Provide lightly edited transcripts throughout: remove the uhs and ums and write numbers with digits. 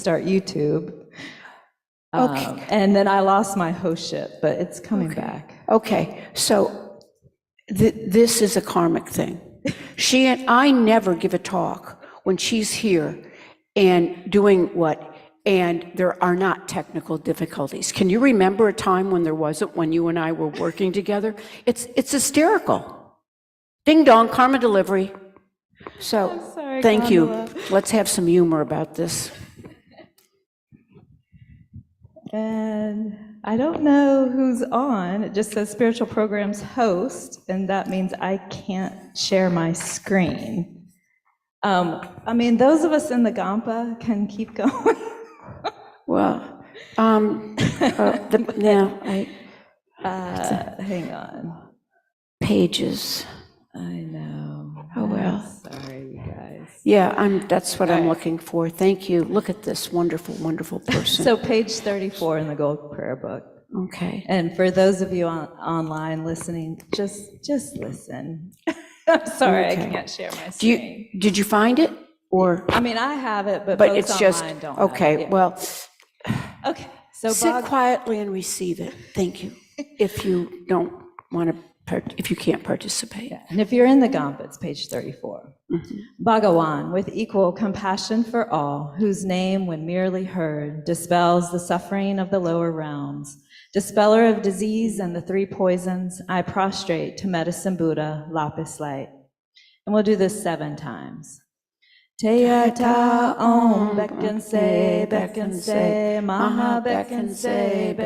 start YouTube. Okay. And then I lost my hostship, but it's coming back. Okay, so this is a karmic thing. She and I never give a talk when she's here and doing what, and there are not technical difficulties. Can you remember a time when there wasn't, when you and I were working together? It's hysterical. Ding dong, karma delivery. So, I'm sorry, thank you. Kamala. Let's have some humor about this. And I don't know who's on. It just says spiritual programs host, and that means I can't share my screen. I mean, those of us in the Gampa can keep going. Well, Hang on. Pages. I know. Oh, well. Sorry, you guys. Yeah, that's what I'm looking for. Thank you. Look at this wonderful, wonderful person. So page 34 in the Gold Prayer Book. Okay. And for those of you online listening, just listen. I'm sorry, Okay. I can't share my screen. Did you find it? Or? I mean, I have it, but But it's just, don't okay, have it. well, Okay, so sit quietly and receive it. Thank you. If you don't want to, if you can't participate. And if you're in the Gampa, it's page 34. Bhagawan, with equal compassion for all, whose name, when merely heard, dispels the suffering of the lower realms, dispeller of disease and the 3 poisons, I prostrate to Medicine Buddha, Lapis Light. And we'll do this 7 times. Teyata Om Bekkanse, Maha Bekkanse,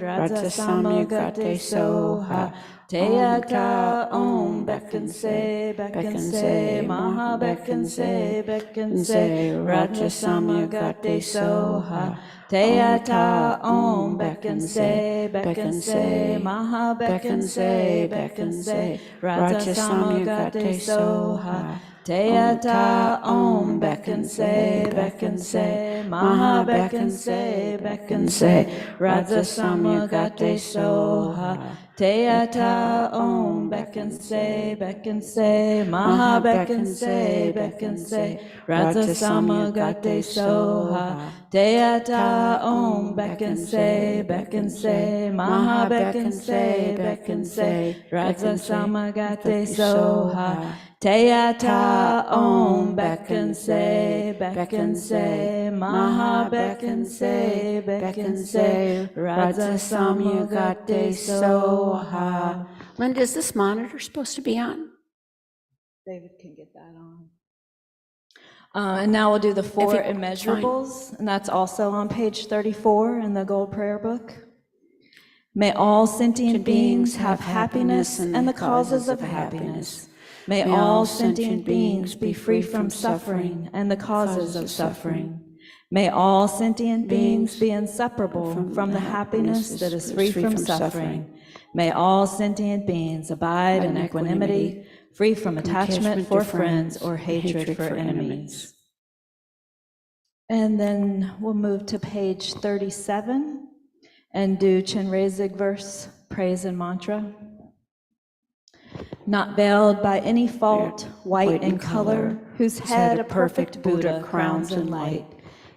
Raja Samagate Soha. Teyata Om Bekkanse, Maha Bekkanse, Raja Samagate Soha. Teyata Om Bekkanse, Maha Bekkanse, Raja Samagate Soha. Teyata Om Bekkanse, Maha Bekkanse, Raja Samagate Soha. Teyata Om Bekkanse, Maha Bekkanse, Raja Samagate Soha. Teyata Om Bekkanse, Maha Bekkanse, Raja Samagate Soha. Teyata Om Bekkanse, Maha Bekkanse, Raja Samagate Soha. Linda, is this monitor supposed to be on? David can get that on. And now we'll do the 4 immeasurables, and that's also on page 34 in the Gold Prayer Book. May all sentient beings have happiness and the causes of happiness. May all sentient beings be free from suffering and the causes of suffering. May all sentient beings be inseparable from the happiness that is free from suffering. May all sentient beings abide in equanimity, free from attachment for friends or hatred for enemies. And then we'll move to page 37 and do Chenrezig verse, praise and mantra. Not veiled by any fault, white in color, whose head a perfect Buddha crowns in light,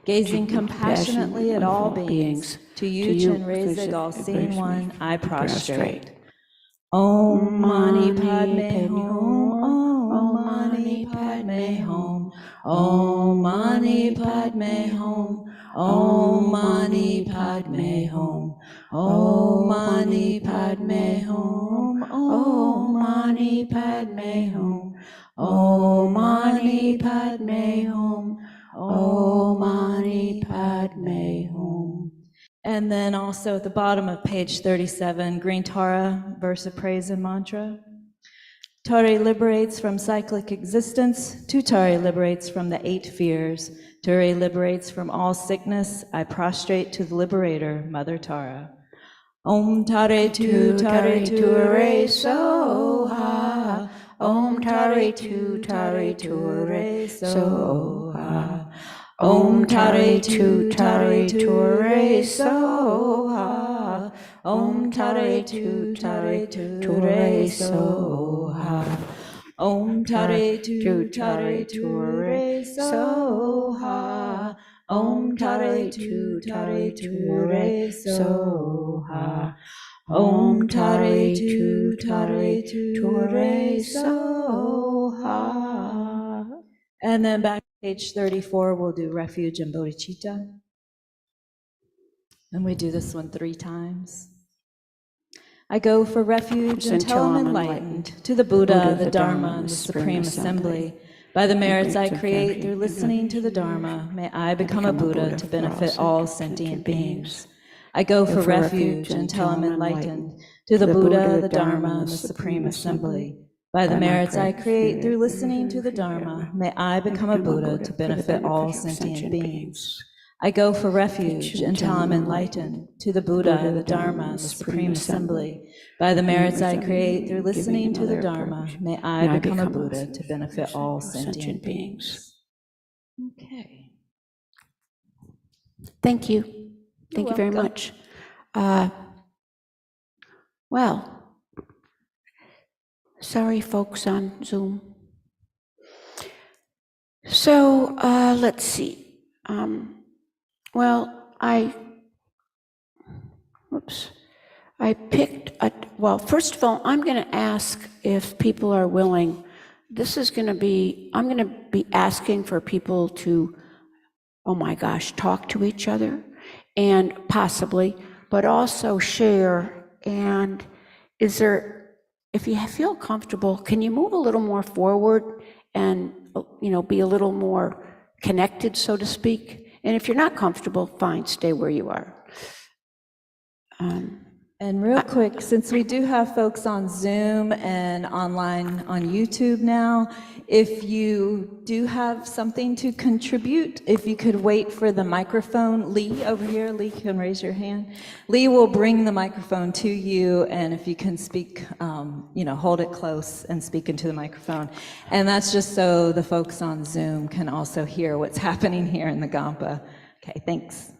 gazing compassionately at all beings, to you, Chenrezig, all-seeing one, I prostrate. Om Mani Padme Hum, Om Mani Padme Hum, Om Mani Padme Hum, Om Mani Padme Hum, Om Mani Padme Hum, Om Mani Padme Hum, Om Mani Padme Hum, Om Mani Padme Hum. And then also at the bottom of page 37, Green Tara, verse of praise and mantra. Tare liberates from cyclic existence. Tutare liberates from the 8 fears. Tare liberates from all sickness. I prostrate to the liberator, Mother Tara. Om Tare Tu Tare Tu Are Soha. Om Tare Tu Tare Tu Are Soha. Om Tare Tu Tare Tu Are Soha. Om Tare Tu Tare Tu Are Soha. Om Tare Tu Tare Tu Are Soha. Om Tare Tu Re Soha. Om Tare Tu Re Soha. And then back to page 34, we'll do refuge and bodhicitta. And we do this one 3 times. I go for refuge until I'm enlightened, to the Buddha, the Dharma, and the Supreme Assembly. By the merits I create through listening to the Dharma, may I become a Buddha to benefit all sentient beings. I go for refuge until I'm enlightened, to the Buddha, the Dharma, and the Supreme Assembly. By the merits I create through listening to the Dharma, may I become a Buddha to benefit all sentient beings. I go for refuge until I'm enlightened, to the Buddha, the Dharma, and the Supreme Assembly. By the merits I create through listening to the Dharma, may I become a Buddha to benefit all sentient beings. Okay. Thank you. Thank you very much. Well, sorry, folks on Zoom. So let's see. Well, I picked well, first of all, I'm going to ask if people are willing. I'm going to be asking for people to, oh my gosh, talk to each other, and possibly, but also share. And if you feel comfortable, can you move a little more forward and, be a little more connected, so to speak? And if you're not comfortable, fine, stay where you are. And real quick, since we do have folks on Zoom and online on YouTube now, if you do have something to contribute, if you could wait for the microphone. Lee over here, Lee can raise your hand. Lee will bring the microphone to you, and if you can speak, hold it close and speak into the microphone. And that's just so the folks on Zoom can also hear what's happening here in the Kadampa. Okay, thanks.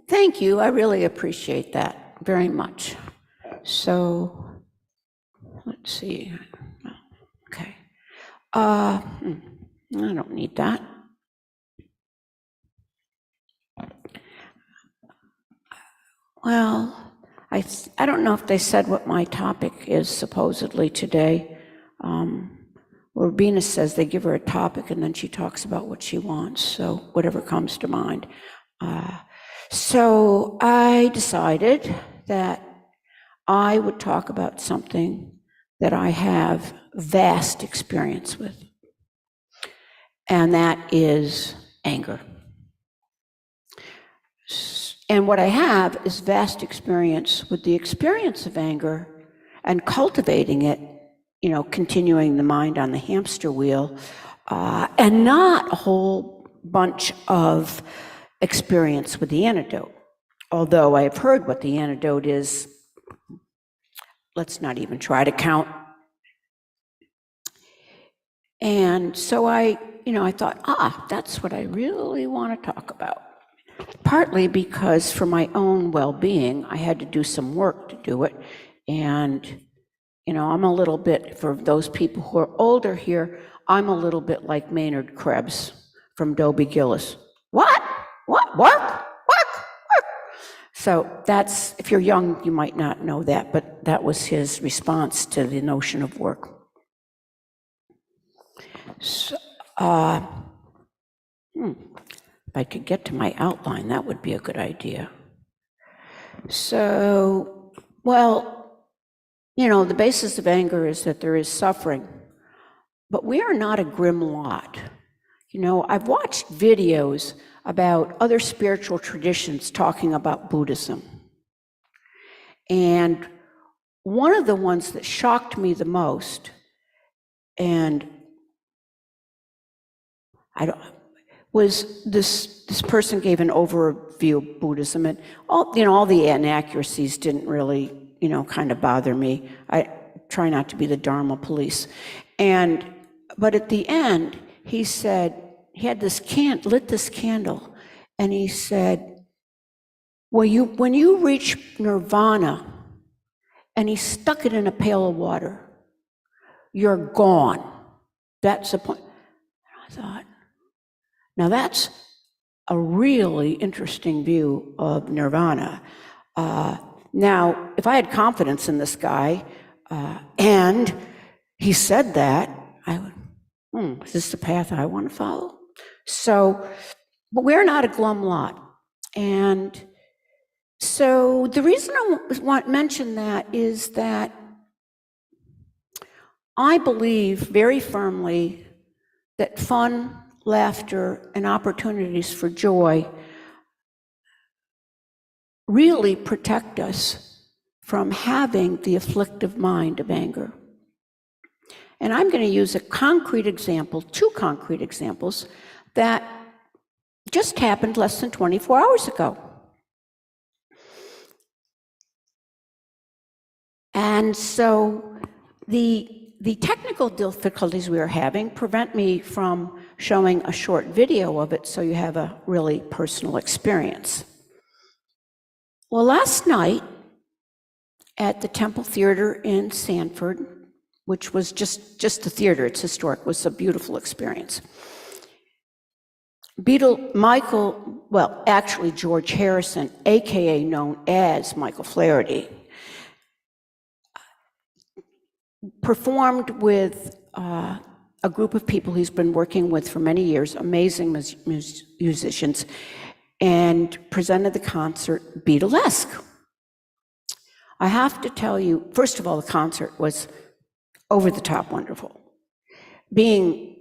Thank you. I really appreciate that very much. So, let's see. Okay. I don't need that. Well, I don't know if they said what my topic is supposedly today. Rabina says they give her a topic and then she talks about what she wants, so whatever comes to mind. So I decided that I would talk about something that I have vast experience with, and that is anger. And what I have is vast experience with the experience of anger and cultivating it, continuing the mind on the hamster wheel, and not a whole bunch of experience with the antidote. Although I have heard what the antidote is, let's not even try to count. And so I thought, that's what I really want to talk about. Partly because for my own well-being, I had to do some work to do it. And, I'm a little bit, for those people who are older here, I'm a little bit like Maynard Krebs from Dobie Gillis. What? Work? So that's, if you're young, you might not know that, but that was his response to the notion of work. So, if I could get to my outline, that would be a good idea. So, the basis of anger is that there is suffering, but we are not a grim lot. I've watched videos about other spiritual traditions talking about Buddhism. And one of the ones that shocked me the most, and was this person gave an overview of Buddhism, and all the inaccuracies didn't really, kind of bother me. I try not to be the Dharma police. But at the end, he said, he had lit this candle, and he said, when you reach nirvana, and he stuck it in a pail of water, you're gone. That's the point. And I thought, Now that's a really interesting view of nirvana. Now, if I had confidence in this guy, and he said that, I would, is this the path I want to follow? So, but we're not a glum lot. And so the reason I want to mention that is that I believe very firmly that fun, laughter, and opportunities for joy really protect us from having the afflictive mind of anger. And I'm going to use a concrete example, two concrete examples, that just happened less than 24 hours ago. And so the technical difficulties we are having prevent me from showing a short video of it so you have a really personal experience. Well, last night at the Temple Theater in Sanford, which was just the theater, it's historic, was a beautiful experience. Actually George Harrison, AKA known as Michael Flaherty, performed with a group of people he's been working with for many years, amazing musicians, and presented the concert Beatlesque. I have to tell you, first of all, the concert was over the top wonderful. Being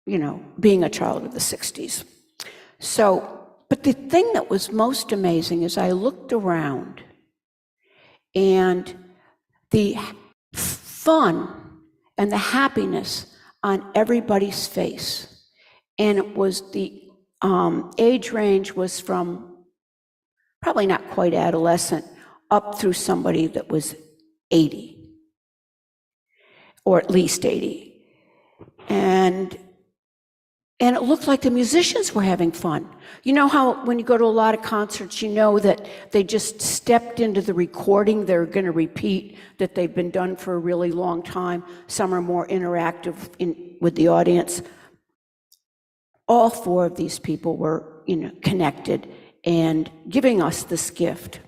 a child of the 60s. So, but the thing that was most amazing is I looked around and the fun and the happiness on everybody's face. And it was the age range was from probably not quite adolescent up through somebody that was 80, or at least 80. And it looked like the musicians were having fun. You know how when you go to a lot of concerts, you know that they just stepped into the recording they're going to repeat, that they've been done for a really long time. Some are more interactive with the audience. All four of these people were, connected and giving us this gift.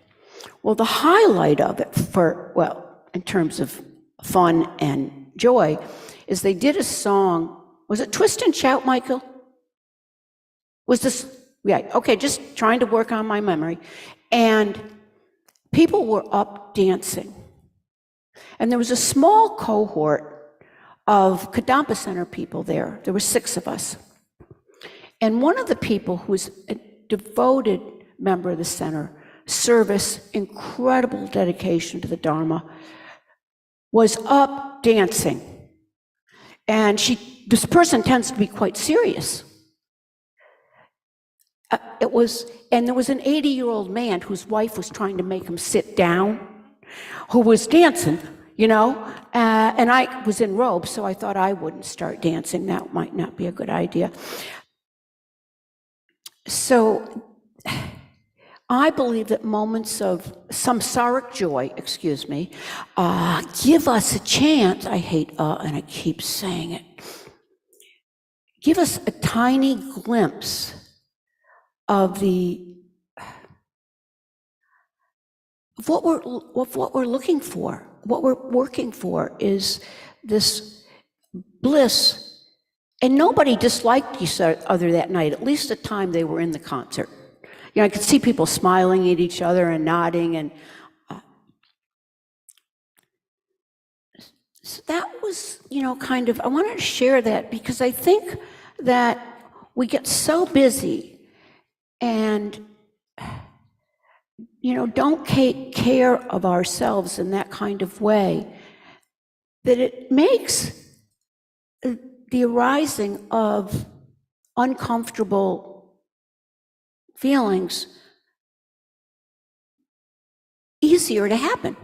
Well, the highlight of it in terms of fun and joy, is they did a song. Was it Twist and Shout, Michael? Was this? Yeah, okay, just trying to work on my memory. And people were up dancing. And there was a small cohort of Kadampa Center people there. There were 6 of us. And one of the people who was a devoted member of the center, service, incredible dedication to the Dharma, was up dancing. And this person tends to be quite serious. There was an 80-year-old man whose wife was trying to make him sit down, who was dancing, and I was in robes, so I thought I wouldn't start dancing. That might not be a good idea. So I believe that moments of samsaric joy, give us a chance, I hate and I keep saying it, give us a tiny glimpse of what we're looking for. What we're working for is this bliss. And nobody disliked each other that night, at least the time they were in the concert. I could see people smiling at each other and nodding, and so that was, I wanted to share that because I think that we get so busy and, don't take care of ourselves in that kind of way, that it makes the arising of uncomfortable feelings easier to happen.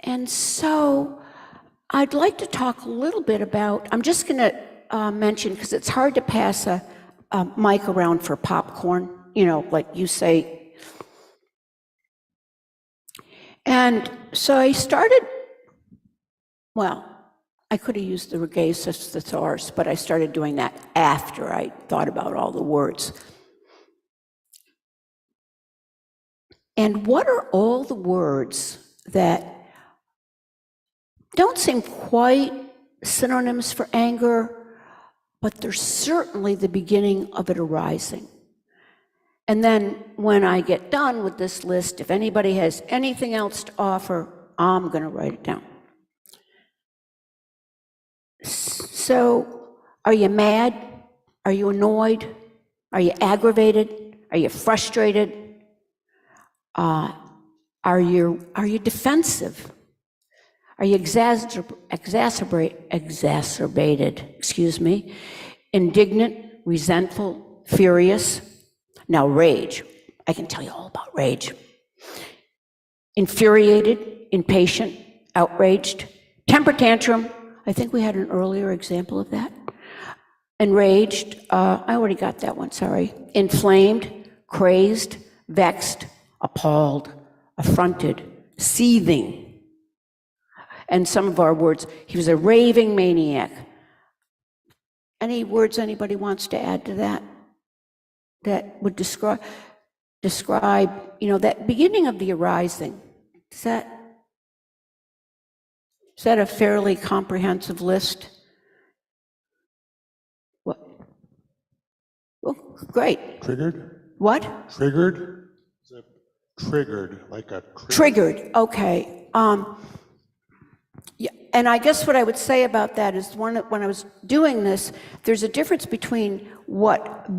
And so I'd like to talk a little bit about, I'm just going to mention, because it's hard to pass a mic around for popcorn, like you say. And so I started Well, I could have used the regasis thesaurus, but I started doing that after I thought about all the words. And what are all the words that don't seem quite synonyms for anger, but they're certainly the beginning of it arising? And then when I get done with this list, if anybody has anything else to offer, I'm going to write it down. So, are you mad? Are you annoyed? Are you aggravated? Are you frustrated? Are you defensive? Are you exacerbated? Indignant, resentful, furious? Now, rage. I can tell you all about rage. Infuriated, impatient, outraged, temper tantrum. I think we had an earlier example of that. Enraged, I already got that one, sorry. Inflamed, crazed, vexed, appalled, affronted, seething. And some of our words, he was a raving maniac. Any words anybody wants to add to that? That would describe, that beginning of the arising. Is that a fairly comprehensive list? What? Well, great. Triggered? What? Triggered? Is it triggered, like a trigger? Triggered, okay. Yeah, and I guess what I would say about that is when I was doing this, there's a difference between what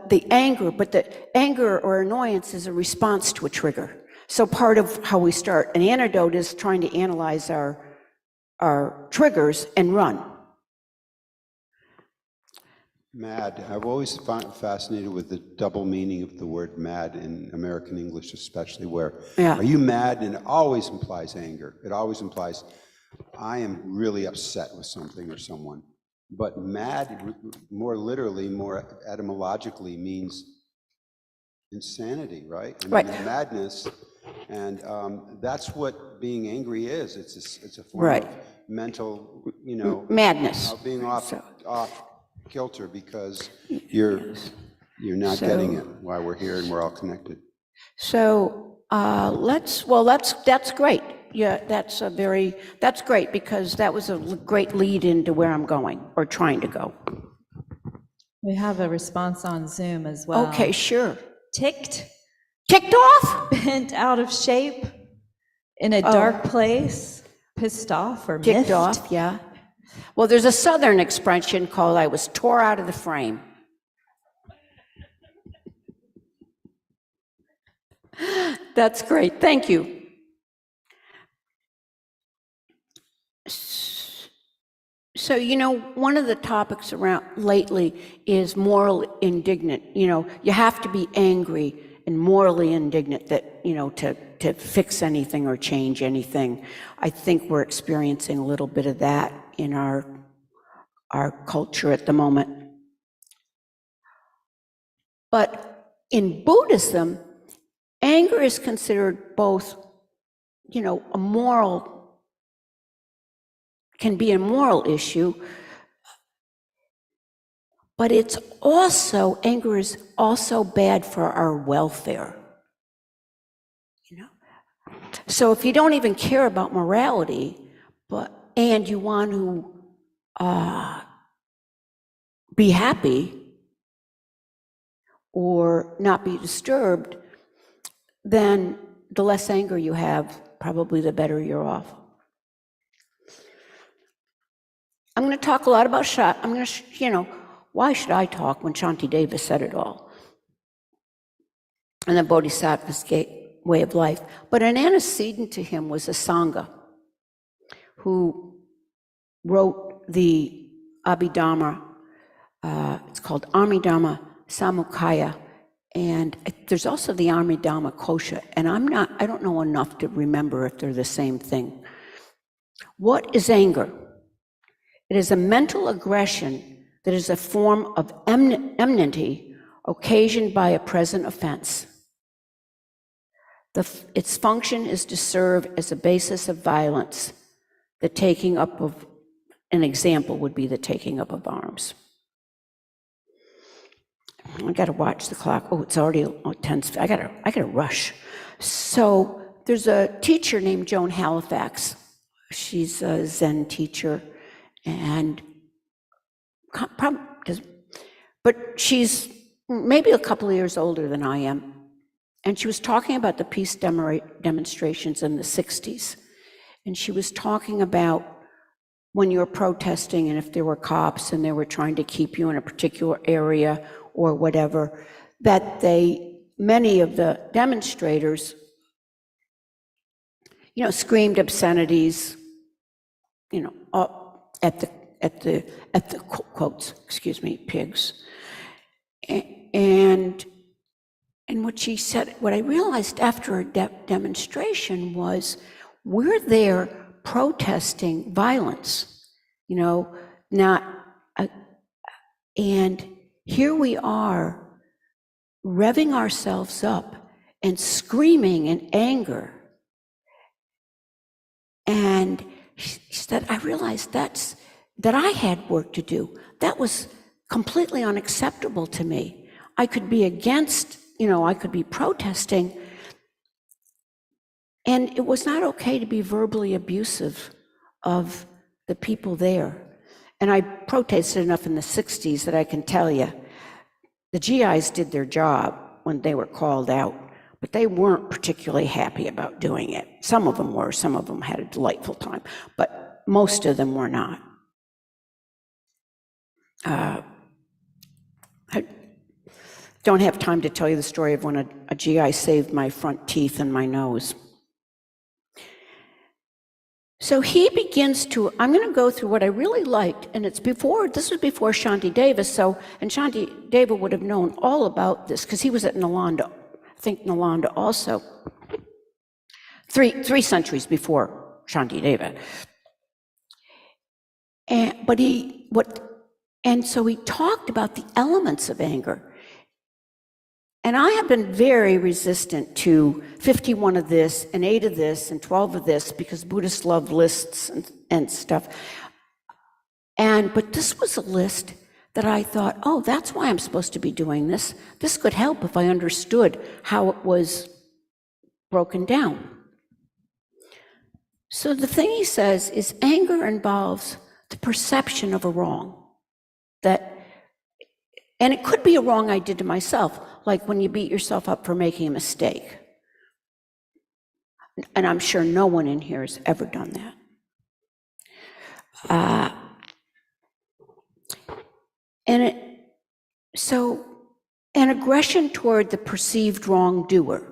the anger, but the anger or annoyance is a response to a trigger. So part of how we start an antidote is trying to analyze our triggers and run. Mad. I've always found fascinated with the double meaning of the word mad in American English, especially where, are you mad? And it always implies anger. It always implies, I am really upset with something or someone. But mad, more literally, more etymologically, means insanity, right? I mean, madness. And that's what being angry is. It's a form of mental, madness. Being off kilter because you're not getting it while we're here and we're all connected. So that's great. Yeah, that's great because that was a great lead into where I'm going or trying to go. We have a response on Zoom as well. Okay, sure. Ticked off? Bent out of shape, in a dark place, pissed off or Ticked miffed. off, yeah. Well, there's a Southern expression called I was tore out of the frame. That's great, thank you. So, one of the topics around lately is moral indignant. You have to be angry and morally indignant that, to fix anything or change anything. I think we're experiencing a little bit of that in our culture at the moment. But in Buddhism, anger is considered both, a moral, can be a moral issue, but anger is also bad for our welfare. So if you don't even care about morality, and you want to be happy or not be disturbed, then the less anger you have, probably the better you're off. I'm going to talk a lot about why should I talk when Shantideva said it all? And the Bodhisattva's way of life. But an antecedent to him was a Sangha who wrote the Abhidharma. It's called Abhidharma Samuccaya. And there's also the Abhidharma Kosha. And I don't know enough to remember if they're the same thing. What is anger? It is a mental aggression that is a form of enmity occasioned by a present offense. Its function is to serve as a basis of violence, the taking up of, an example would be the taking up of arms. I gotta watch the clock. Oh, it's already 10. I gotta rush. So there's a teacher named Joan Halifax. She's a Zen teacher, and but she's maybe a couple of years older than I am. And she was talking about the peace demonstrations in the 60s. And she was talking about when you were protesting and if there were cops and they were trying to keep you in a particular area or whatever, that many of the demonstrators, screamed obscenities, at the quotes, pigs. And what she said, what I realized after a demonstration was, we're there protesting violence, and here we are revving ourselves up and screaming in anger. And she said, I realized that I had work to do. That was completely unacceptable to me. I could be against, I could be protesting, and it was not okay to be verbally abusive of the people there. And I protested enough in the 60s that I can tell you, the GIs did their job when they were called out, but they weren't particularly happy about doing it. Some of them were, some of them had a delightful time, but most of them were not. I don't have time to tell you the story of when a GI saved my front teeth and my nose. So he begins to, I'm going to go through what I really liked, and this was before Shanti Deva, and Shanti Deva would have known all about this, because he was at Nalanda, I think Nalanda also, three centuries before Shanti Deva. And so he talked about the elements of anger. And I have been very resistant to 51 of this, and 8 of this, and 12 of this, because Buddhists love lists and stuff. But this was a list that I thought, oh, that's why I'm supposed to be doing this. This could help if I understood how it was broken down. So the thing he says is anger involves the perception of a wrong. And it could be a wrong I did to myself, like when you beat yourself up for making a mistake. And I'm sure no one in here has ever done that. So an aggression toward the perceived wrongdoer.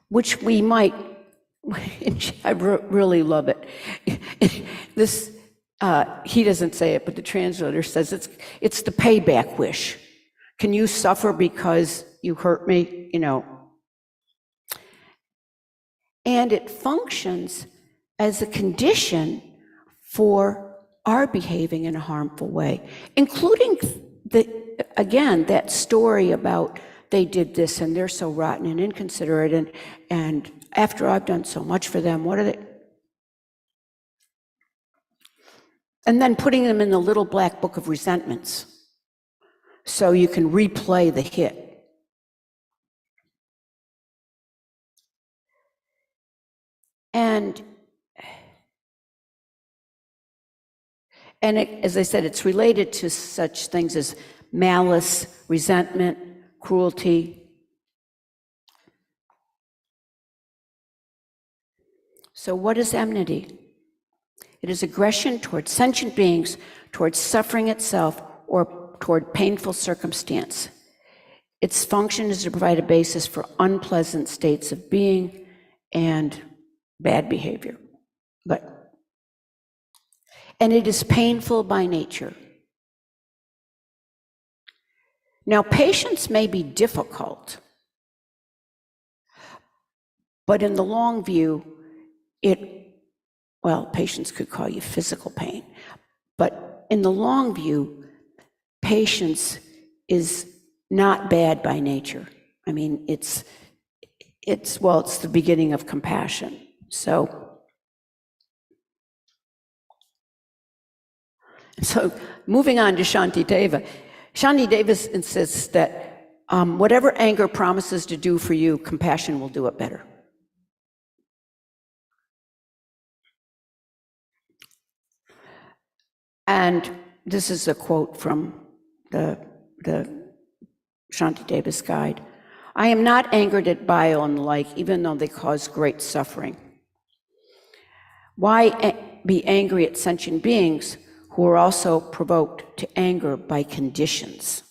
Which we might, I really love it. This, he doesn't say it, but the translator says it's the payback wish. Can you suffer because you hurt me? And it functions as a condition for our behaving in a harmful way, including that story about they did this and they're so rotten and inconsiderate, and after I've done so much for them, what are they? And then putting them in the little black book of resentments so you can replay the hit. And as I said, it's related to such things as malice, resentment, cruelty. So what is enmity? It is aggression towards sentient beings, towards suffering itself, or toward painful circumstance. Its function is to provide a basis for unpleasant states of being and bad behavior. And it is painful by nature. Now, patience may be difficult, but in the long view, patience could cause you physical pain, but in the long view, patience is not bad by nature. I mean, it's the beginning of compassion. So moving on to Shantideva. Shantideva insists that whatever anger promises to do for you, compassion will do it better. And this is a quote from the Shantideva's guide. I am not angered at bile and the like, even though they cause great suffering. Why be angry at sentient beings who are also provoked to anger by conditions?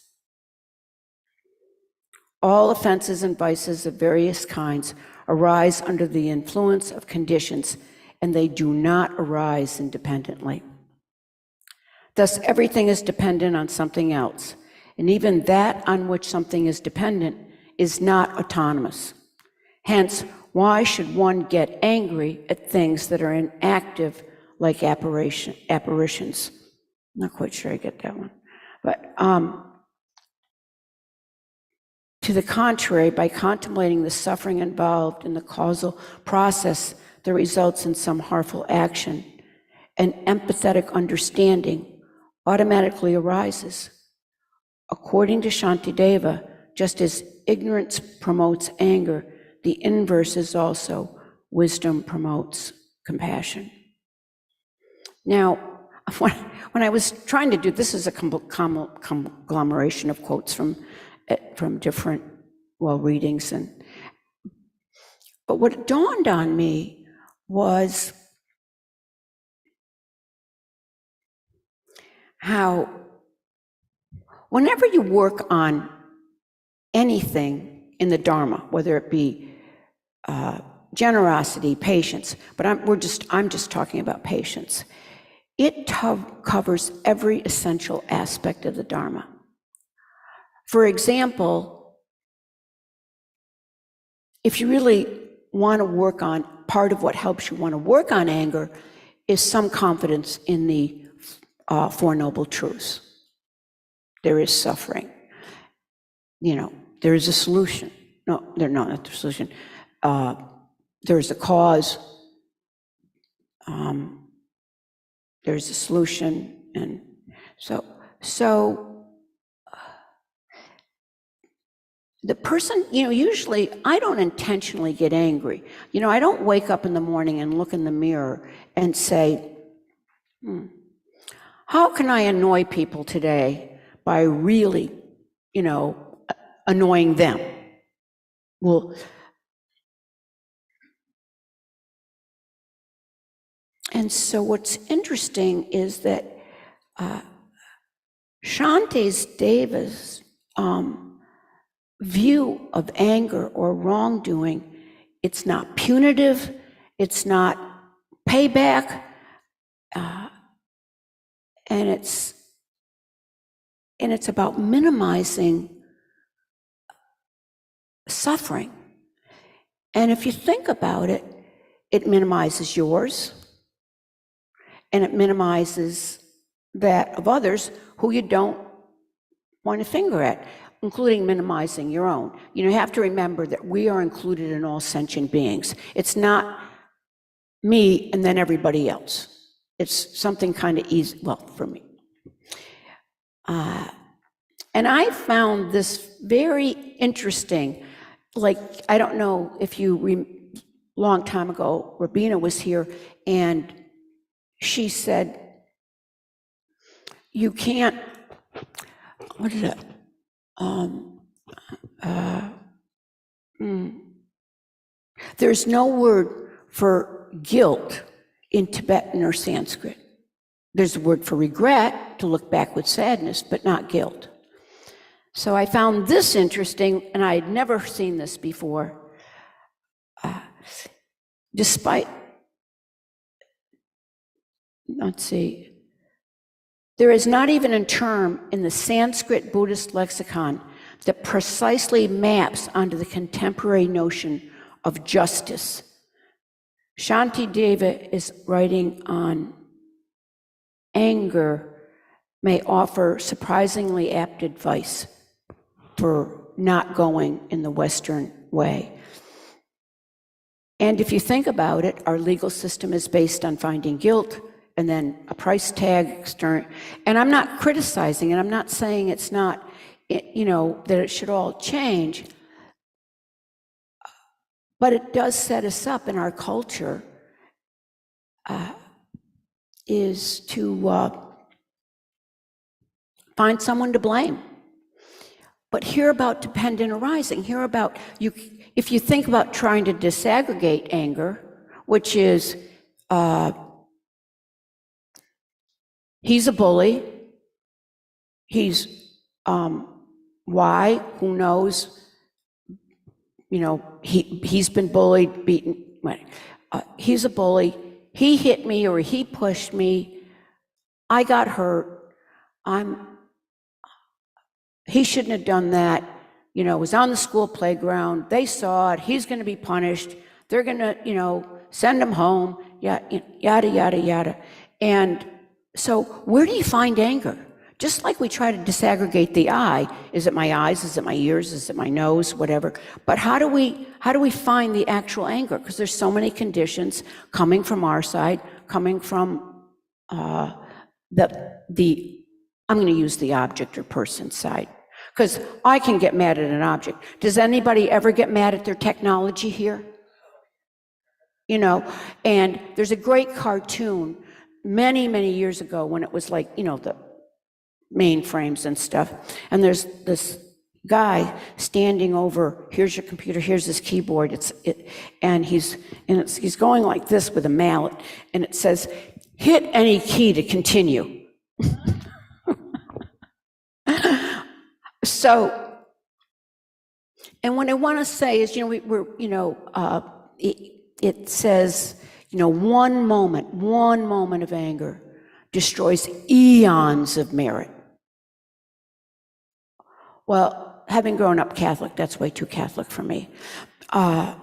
All offenses and vices of various kinds arise under the influence of conditions, and they do not arise independently. Thus, everything is dependent on something else, and even that on which something is dependent is not autonomous. Hence, why should one get angry at things that are inactive, like apparitions? Not quite sure I get that one. But to the contrary, by contemplating the suffering involved in the causal process that results in some harmful action, an empathetic understanding automatically arises. According to Shantideva, just as ignorance promotes anger, the inverse is also wisdom promotes compassion. Now, when I was trying to do this, is a conglomeration of quotes from different readings, but what dawned on me was how whenever you work on anything in the Dharma, whether it be generosity, patience, but I'm just talking about patience, it covers every essential aspect of the Dharma. For example, if you really want to work on, part of what helps you want to work on anger is some confidence in the Four Noble Truths. There is suffering. There is a solution. No, not the solution. There is a cause. There's a solution, and so the person, usually I don't intentionally get angry. I don't wake up in the morning and look in the mirror and say, how can I annoy people today by really, annoying them? Well, and so what's interesting is that Shantideva's view of anger or wrongdoing, it's not punitive, it's not payback, and it's about minimizing suffering. And if you think about it, it minimizes yours, and it minimizes that of others who you don't point a finger at, including minimizing your own. You have to remember that we are included in all sentient beings. It's not me and then everybody else. It's something kind of easy, for me. And I found this very interesting. I don't know if long time ago, Rabina was here, and she said, you can't, what is it? There's no word for guilt in Tibetan or Sanskrit. There's a word for regret, to look back with sadness, but not guilt. So I found this interesting, and I had never seen this before. There is not even a term in the Sanskrit Buddhist lexicon that precisely maps onto the contemporary notion of justice. Shantideva is writing on anger, may offer surprisingly apt advice for not going in the Western way. And if you think about it, our legal system is based on finding guilt and then a price tag, and I'm not criticizing it, I'm not saying it's not, that it should all change, but it does set us up in our culture is to find someone to blame. But hear about dependent arising, hear about, if you think about trying to disaggregate anger, which is, he's a bully, he's, why, who knows, he's been bullied, beaten, he's a bully, he hit me or he pushed me, I got hurt, he shouldn't have done that, it was on the school playground, they saw it, he's gonna be punished, they're gonna, send him home, yada, yada, yada. And so where do you find anger? Just like we try to disaggregate the eye, is it my eyes, is it my ears, is it my nose, whatever. But how do we find the actual anger? Because there's so many conditions coming from our side, coming from I'm gonna use the object or person side. Because I can get mad at an object. Does anybody ever get mad at their technology here? And there's a great cartoon many, many years ago when it was like, the mainframes and stuff. And there's this guy standing over, here's your computer, here's his keyboard, and he's going like this with a mallet, and it says, hit any key to continue. So, and what I want to say is, it says, one moment of anger destroys eons of merit. Well, having grown up Catholic, that's way too Catholic for me. And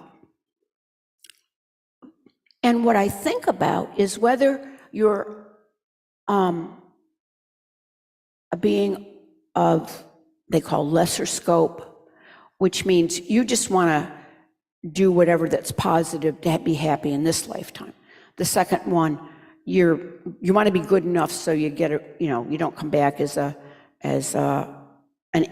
what I think about is whether you're a being of, they call lesser scope, which means you just want to do whatever that's positive to be happy in this lifetime. The second one, you want to be good enough so you get you don't come back as an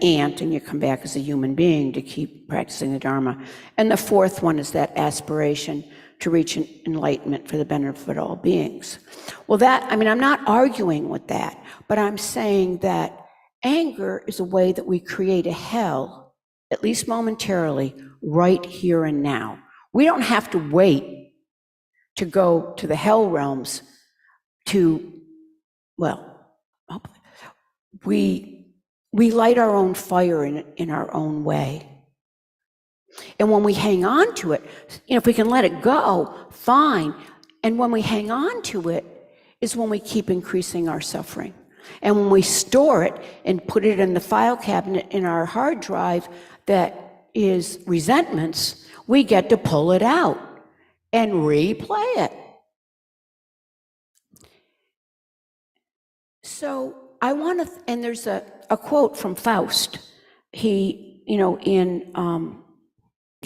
ant, and you come back as a human being to keep practicing the Dharma. And the fourth one is that aspiration to reach enlightenment for the benefit of all beings. Well, I'm not arguing with that, but I'm saying that anger is a way that we create a hell, at least momentarily, right here and now. We don't have to wait to go to the hell realms we light our own fire in our own way. And when we hang on to it, if we can let it go, fine. And when we hang on to it is when we keep increasing our suffering. And when we store it and put it in the file cabinet in our hard drive that is resentments, we get to pull it out and replay it. So I want to, and there's a quote from Faust. He, in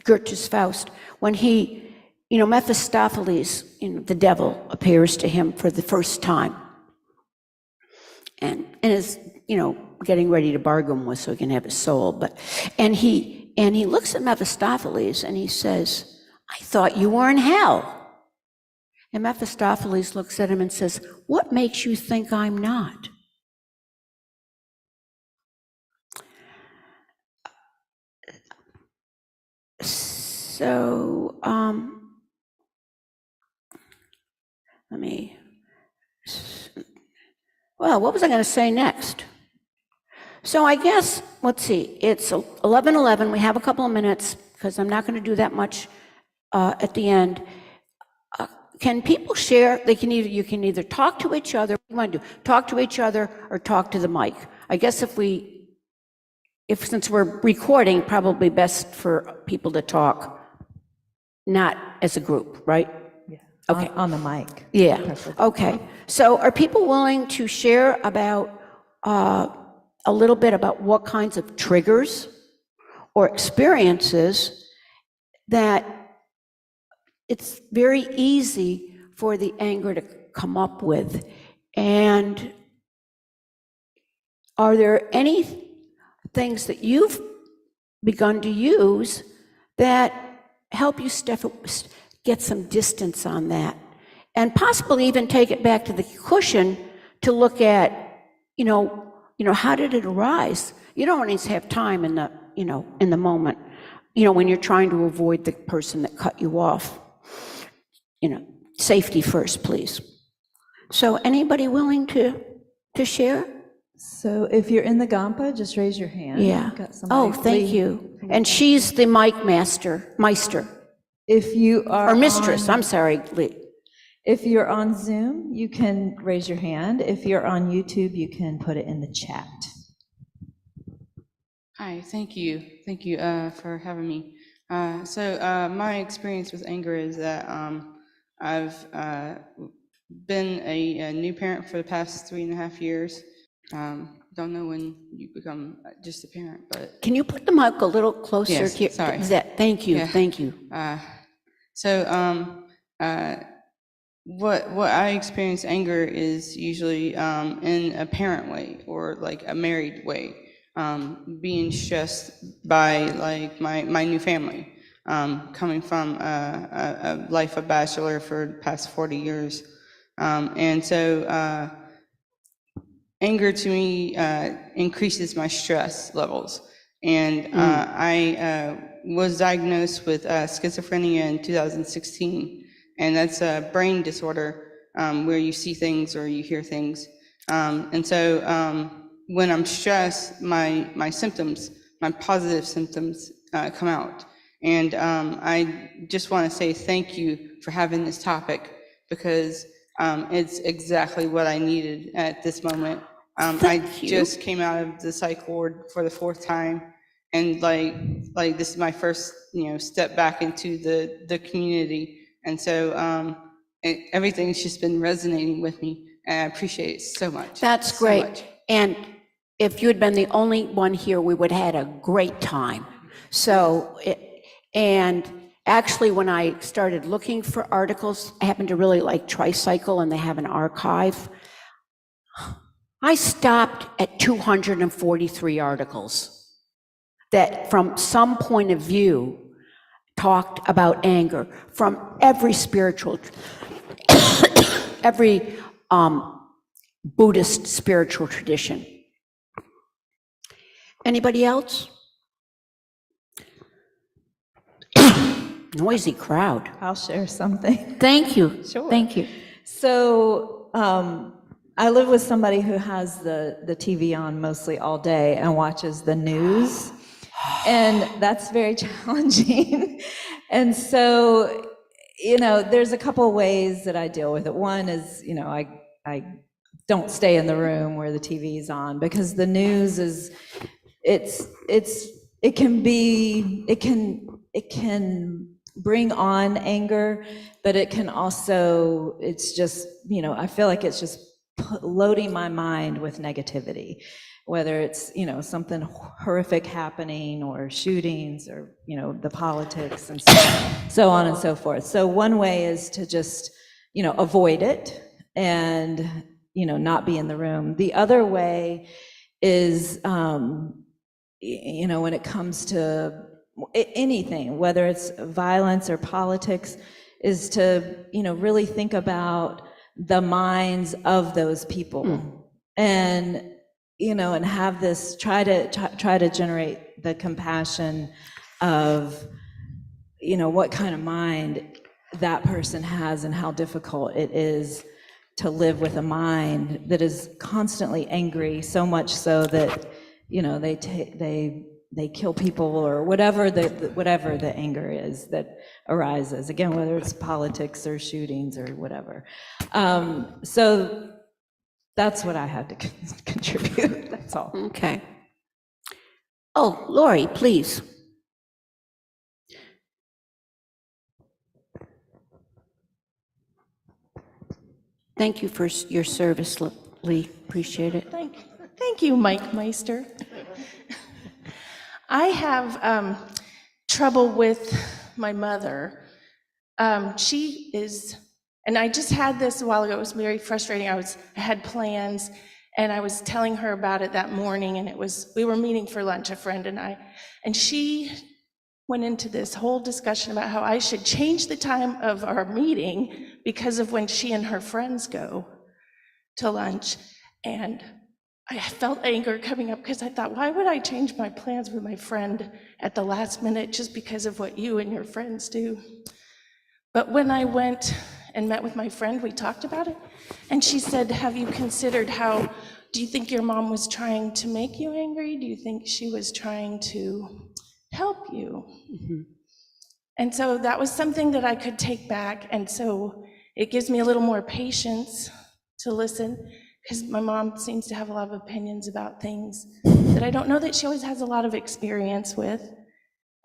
Goethe's Faust, when he, Mephistopheles, the devil, appears to him for the first time. And is, getting ready to bargain with so he can have his soul. And he looks at Mephistopheles and he says, I thought you were in hell. And Mephistopheles looks at him and says, what makes you think I'm not? So, what was I going to say next? So I guess, let's see, it's 11:11. We have a couple of minutes because I'm not going to do that much at the end. Can people share? You can either talk to each other. What do you want to do? Talk to each other or talk to the mic. I guess since we're recording, probably best for people to talk, not as a group, right? Yeah. Okay. On the mic. Yeah. Preferably. Okay. So are people willing to share about a little bit about what kinds of triggers or experiences that it's very easy for the anger to come up with. And are there any things that you've begun to use that help you get some distance on that? And possibly even take it back to the cushion to look at, how did it arise? You don't always have time in the moment, when you're trying to avoid the person that cut you off. Safety first, please. So anybody willing to share? So if you're in the Gampa, just raise your hand. Yeah. Got somebody. Oh, thank you. And she's the meister. If you are Or mistress, I'm sorry, Lee. If you're on Zoom, you can raise your hand. If you're on YouTube, you can put it in the chat. Hi, thank you. Thank you for having me. So my experience with anger is that I've been a new parent for the past 3.5 years. Don't know when you become just a parent, but... Can you put the mic a little closer? Yes, to sorry. Thank you, Yeah. thank you. What I experience anger is usually in a parent way or like a married way, being stressed by like my new family, coming from a life of bachelor for the past 40 years. And so anger to me increases my stress levels. And I was diagnosed with schizophrenia in 2016. And that's a brain disorder where you see things or you hear things. And so when I'm stressed, my symptoms, my positive symptoms come out. And I just want to say thank you for having this topic because it's exactly what I needed at this moment. I just came out of the psych ward for the 4th time. And like this is my first, step back into the community. And so everything's just been resonating with me, and I appreciate it so much. That's great. So and if you had been the only one here, we would have had a great time. So, and actually, when I started looking for articles, I happened to really like Tricycle, and they have an archive. I stopped at 243 articles that, from some point of view, talked about anger from every every Buddhist spiritual tradition. Anybody else? Noisy crowd. I'll share something. Thank you. Sure. Thank you. So I live with somebody who has the TV on mostly all day and watches the news. And that's very challenging. And so, there's a couple ways that I deal with it. One is, I don't stay in the room where the TV is on because the news is, it can bring on anger, but it can also, it's just, I feel like it's just loading my mind with negativity. Whether it's, something horrific happening or shootings or, the politics and so on and so forth. So one way is to just, avoid it and, not be in the room. The other way is, when it comes to anything, whether it's violence or politics, is to, really think about the minds of those people. And and have this, try to generate the compassion of, what kind of mind that person has and how difficult it is to live with a mind that is constantly angry, so much so that, they kill people or whatever the anger is that arises. Again, whether it's politics or shootings or whatever. So that's what I had to contribute. That's all. Okay. Oh, Lori, please. Thank you for your service, Lee. Appreciate it. Thank you, Mike Meister. I have trouble with my mother. She is, and I just had this a while ago. It was very frustrating. I had plans, and I was telling her about it that morning, and we were meeting for lunch, a friend and I, and she went into this whole discussion about how I should change the time of our meeting because of when she and her friends go to lunch. And I felt anger coming up because I thought, why would I change my plans with my friend at the last minute just because of what you and your friends do? But when I went and met with my friend, we talked about it, and she said, have you considered do you think your mom was trying to make you angry? Do you think she was trying to help you? Mm-hmm. And so that was something that I could take back, and so it gives me a little more patience to listen, because my mom seems to have a lot of opinions about things that I don't know that she always has a lot of experience with.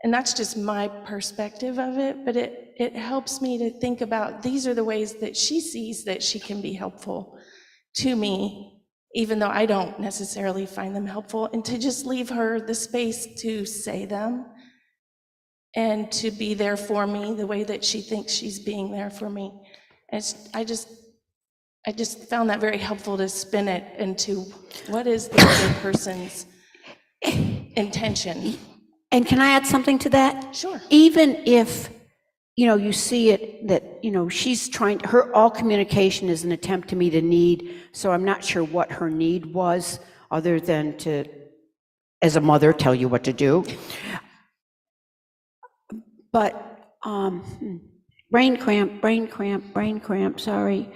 And that's just my perspective of it, but it helps me to think about these are the ways that she sees that she can be helpful to me, even though I don't necessarily find them helpful, and to just leave her the space to say them and to be there for me the way that she thinks she's being there for me. And I just found that very helpful to spin it into what is the other person's intention. And can I add something to that? Sure. Even if, you see it that, she's all communication is an attempt to meet a need, so I'm not sure what her need was, other than to, as a mother, tell you what to do. But, brain cramp, sorry.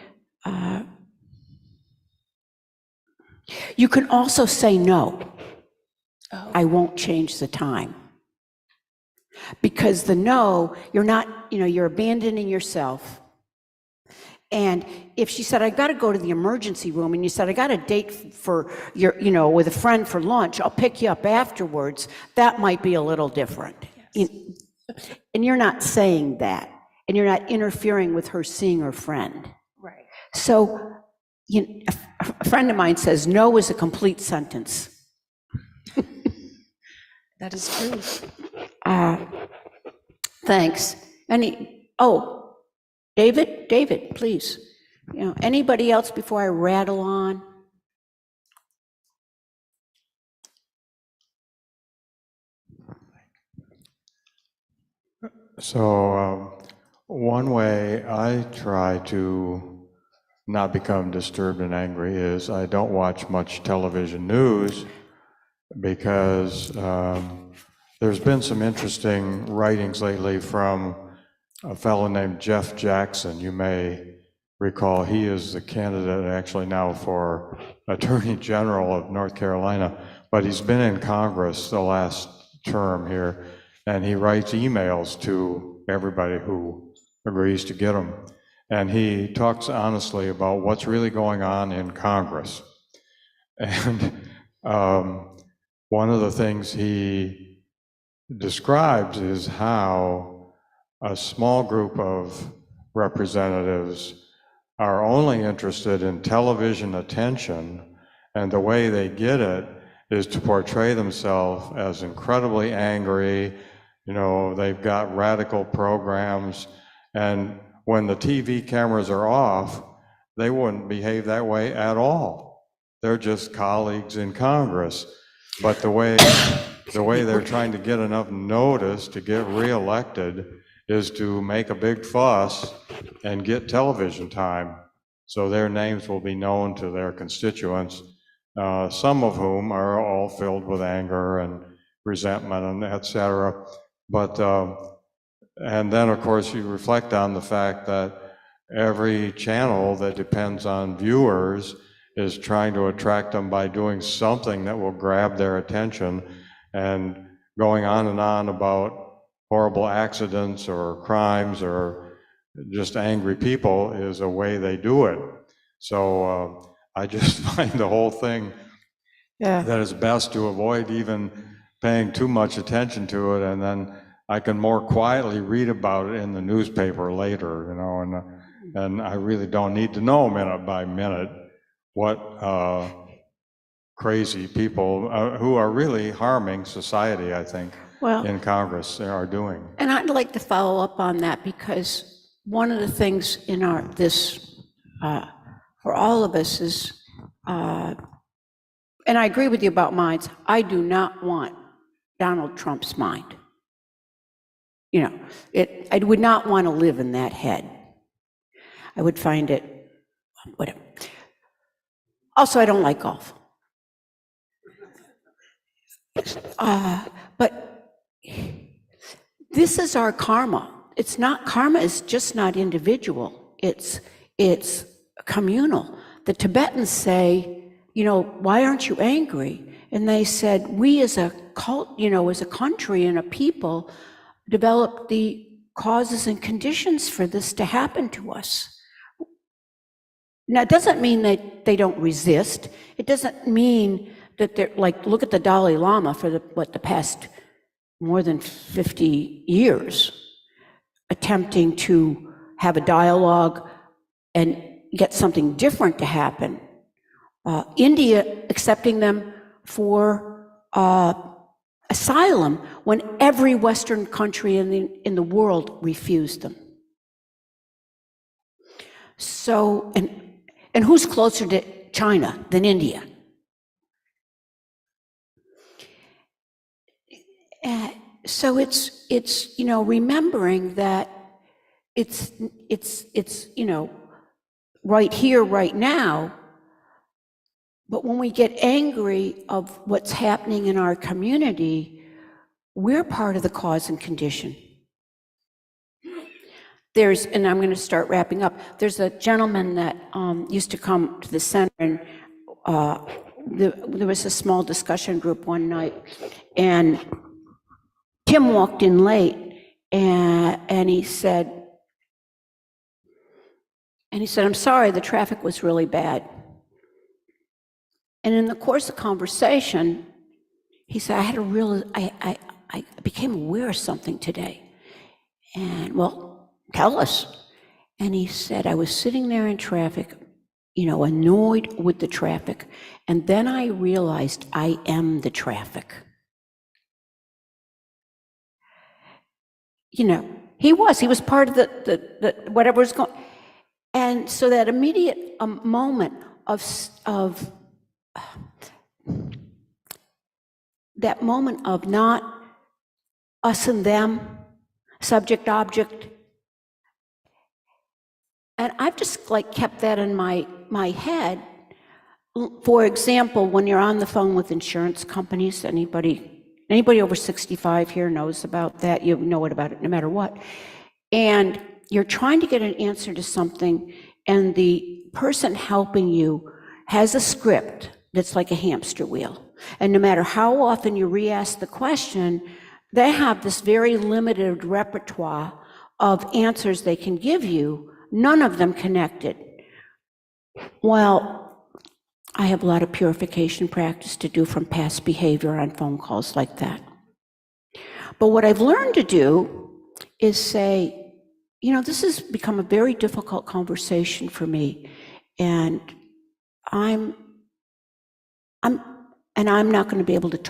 You can also say no. Oh. I won't change the time. Because the no, you're not, you're abandoning yourself. And if she said, I got to go to the emergency room, and you said, I got a date for with a friend for lunch, I'll pick you up afterwards, that might be a little different. Yes. And you're not saying that, and you're not interfering with her seeing her friend. Right. So, a friend of mine says, no is a complete sentence. That is true. Thanks. David, please. Anybody else before I rattle on? So, one way I try to not become disturbed and angry is I don't watch much television news, because there's been some interesting writings lately from a fellow named Jeff Jackson. You may recall he is the candidate actually now for Attorney General of North Carolina, but he's been in Congress the last term here, and he writes emails to everybody who agrees to get them. And he talks honestly about what's really going on in Congress. And one of the things he describes is how a small group of representatives are only interested in television attention, and the way they get it is to portray themselves as incredibly angry. They've got radical programs, and when the TV cameras are off, they wouldn't behave that way at all. They're just colleagues in Congress. But the way they're trying to get enough notice to get reelected is to make a big fuss and get television time, so their names will be known to their constituents, some of whom are all filled with anger and resentment and et cetera. But, and then of course you reflect on the fact that every channel that depends on viewers is trying to attract them by doing something that will grab their attention, and going on about horrible accidents or crimes or just angry people is a way they do it. So I just find the whole thing that it's best to avoid even paying too much attention to it, and then I can more quietly read about it in the newspaper later, and I really don't need to know minute by minute what crazy people who are really harming society, I think, in Congress are doing. And I'd like to follow up on that, because one of the things in for all of us is, and I agree with you about minds, I do not want Donald Trump's mind. You know, I would not want to live in that head. I would find it, whatever. Also, I don't like golf. But this is our karma. Karma is just not individual. It's communal. The Tibetans say, you know, why aren't you angry? And they said, we as a cult, you know, as a country and a people, developed the causes and conditions for this to happen to us. Now, it doesn't mean that they don't resist. It doesn't mean that they're, like, look at the Dalai Lama for the past more than 50 years, attempting to have a dialogue and get something different to happen. India accepting them for asylum when every Western country in the world refused them. So, and who's closer to China than India? So it's you know, remembering that it's you know, right here, right now. But when we get angry of what's happening in our community, we're part of the cause and condition. And I'm going to start wrapping up. There's a gentleman that used to come to the center, and there was a small discussion group one night, and Tim walked in late, and he said, I'm sorry, the traffic was really bad. And in the course of conversation, he said, I became aware of something today. And, well, tell us. And he said, I was sitting there in traffic, you know, annoyed with the traffic. And then I realized I am the traffic. You know, he was part of the whatever was going. And so that immediate moment of that moment of not us and them, subject, object. And I've just like kept that in my head. For example, when you're on the phone with insurance companies, anybody over 65 here knows about that, you know about it no matter what. And you're trying to get an answer to something, and the person helping you has a script that's like a hamster wheel. And no matter how often you re-ask the question, they have this very limited repertoire of answers they can give you, none of them connected. Well, I have a lot of purification practice to do from past behavior on phone calls like that. But what I've learned to do is say, you know, this has become a very difficult conversation for me, and I'm not going to be able to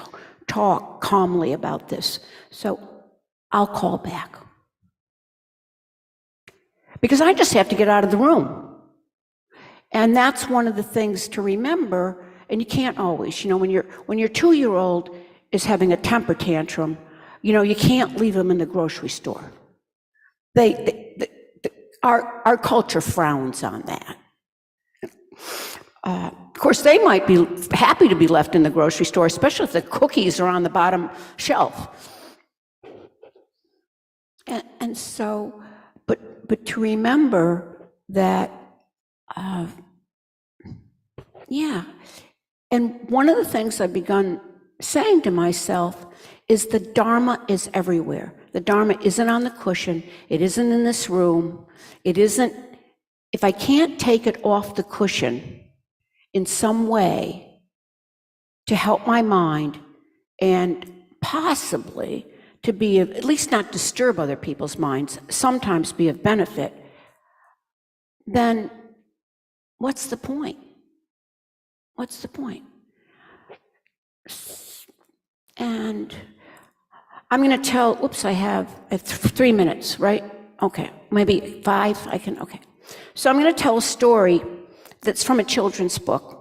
talk calmly about this, so I'll call back. Because I just have to get out of the room. And that's one of the things to remember, and you can't always, you know, when your 2-year-old is having a temper tantrum, you know, you can't leave them in the grocery store. Our culture frowns on that. Of course, they might be happy to be left in the grocery store, especially if the cookies are on the bottom shelf. And so, but to remember that, yeah. And one of the things I've begun saying to myself is the Dharma is everywhere. The Dharma isn't on the cushion. It isn't in this room. It isn't, if I can't take it off the cushion in some way to help my mind and possibly to be of, at least not disturb other people's minds, sometimes be of benefit, then what's the point? What's the point? And I'm going to tell, oops, I have 3 minutes, right? Okay. maybe 5, I can, okay. So I'm going to tell a story that's from a children's book.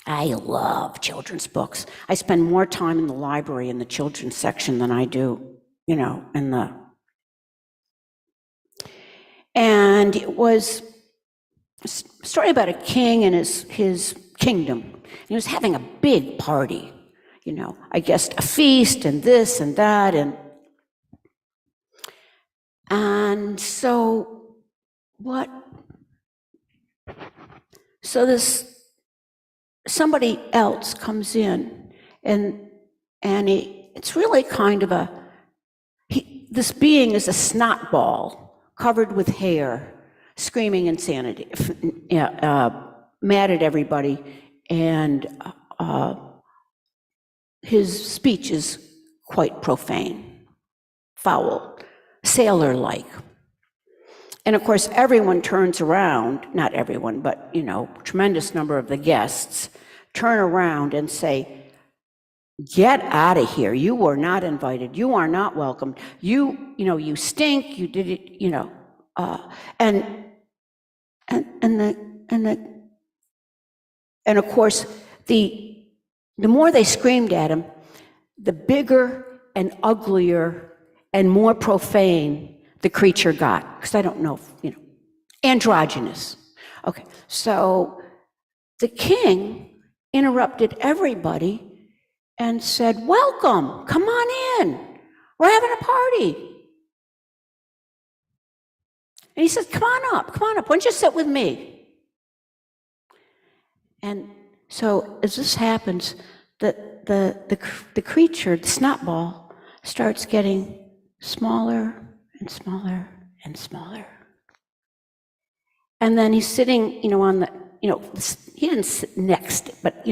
I love children's books. I spend more time in the library in the children's section than I do, in the... And it was a story about a king and his kingdom. He was having a big party, I guess a feast and this and that, and so somebody else comes in, and it's really kind of this being is a snot ball covered with hair, screaming insanity, mad at everybody, and his speech is quite profane, foul, sailor-like. And of course, everyone turns around, not everyone, but, tremendous number of the guests turn around and say, "Get out of here. You were not invited. You are not welcomed. You stink. You did it, and of course, the more they screamed at him, the bigger and uglier and more profane the creature got, because I don't know if, androgynous. Okay, so the king interrupted everybody and said, "Welcome, come on in. We're having a party." And he says, come on up. Why don't you sit with me?" And so as this happens, the creature, the snot ball, starts getting smaller and smaller and smaller. And then he's sitting, on the, he didn't sit next, but,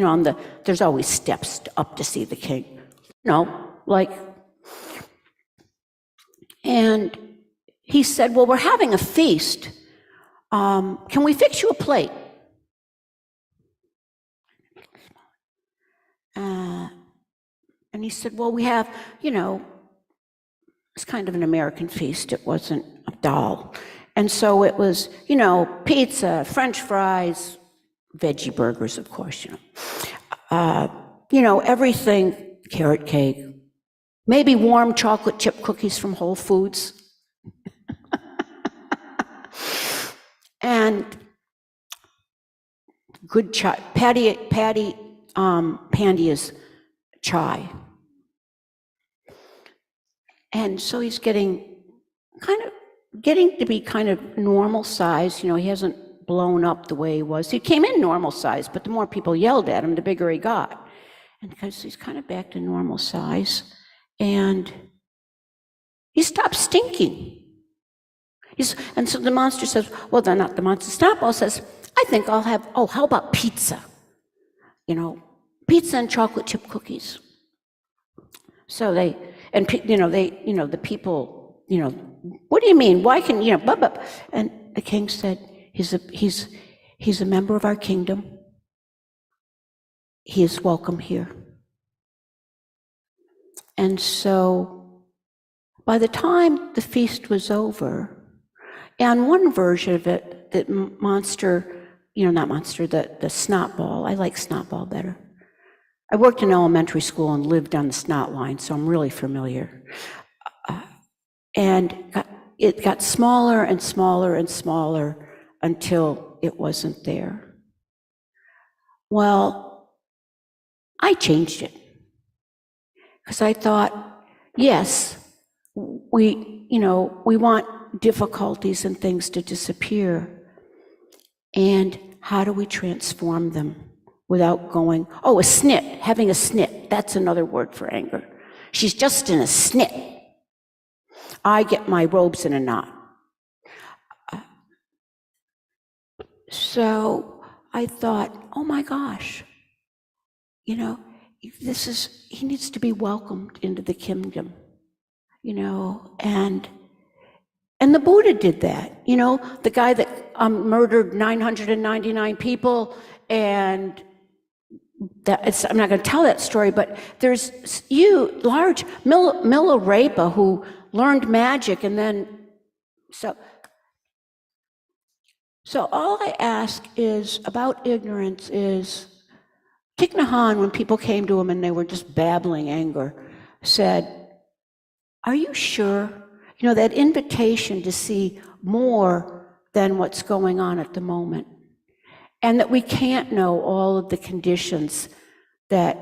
there's always steps up to see the king. And he said, "Well, we're having a feast. Can we fix you a plate?" And he said, "Well, we have, it's kind of an American feast. It wasn't a doll. And so it was, pizza, French fries, veggie burgers, of course, everything, carrot cake, maybe warm chocolate chip cookies from Whole Foods." And good chai, Pandia's chai. And so he's getting to be kind of normal size. He hasn't blown up the way he was. He came in normal size, but the more people yelled at him, the bigger he got. And because he's kind of back to normal size, and he stopped stinking. And so the monster says, well, then not the monster, Snotball says, "I think I'll have, how about pizza? Pizza and chocolate chip cookies." So the people, "What do you mean? Why can, blah, blah." And the king said, he's a member of our kingdom. He is welcome here. And so by the time the feast was over, and one version of it, that monster, the snot ball, I like snot ball better. I worked in elementary school and lived on the snot line, so I'm really familiar. And it got smaller and smaller and smaller until it wasn't there. Well, I changed it, because I thought, yes, we want difficulties and things to disappear. And how do we transform them without going, a snit, having a snit, that's another word for anger. She's just in a snit. I get my robes in a knot. So I thought, oh my gosh, he needs to be welcomed into the kingdom, and the Buddha did that, the guy that murdered 999 people, and I'm not going to tell that story, but there's Milarepa, who learned magic and then So all I ask is about ignorance is, Thich Nhat Hanh, when people came to him and they were just babbling anger, said, are you sure? You know, that invitation to see more than what's going on at the moment. And that we can't know all of the conditions that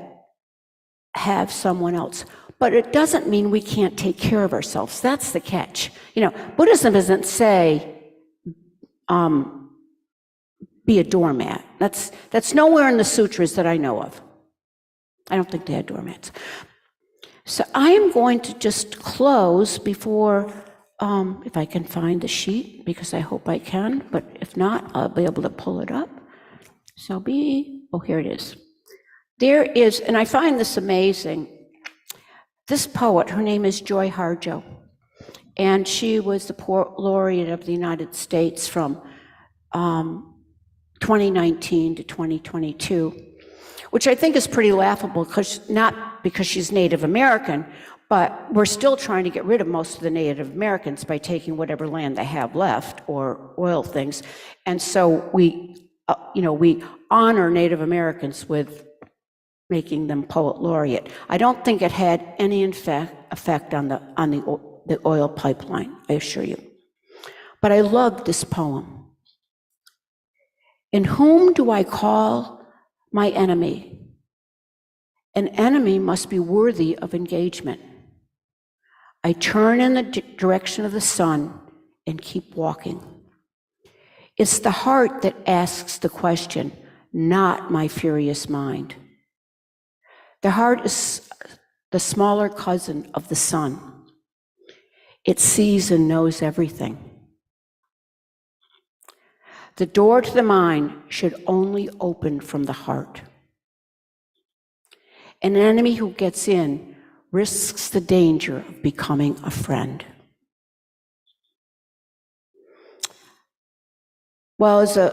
have someone else. But it doesn't mean we can't take care of ourselves. That's the catch. You know, Buddhism doesn't say, be a doormat. That's nowhere in the sutras that I know of. I don't think they had doormats. So I am going to just close before, if I can find the sheet, because I hope I can, but if not, I'll be able to pull it up. So here it is. There is, and I find this amazing, this poet, her name is Joy Harjo, and she was the Poet Laureate of the United States from 2019 to 2022, which I think is pretty laughable, not because she's Native American, but we're still trying to get rid of most of the Native Americans by taking whatever land they have left or oil things. And so we honor Native Americans with making them Poet Laureate. I don't think it had any effect on the oil pipeline, I assure you. But I love this poem. In whom do I call my enemy? An enemy must be worthy of engagement. I turn in the direction of the sun and keep walking. It's the heart that asks the question, not my furious mind. The heart is the smaller cousin of the sun. It sees and knows everything. The door to the mind should only open from the heart. An enemy who gets in risks the danger of becoming a friend. Well, as a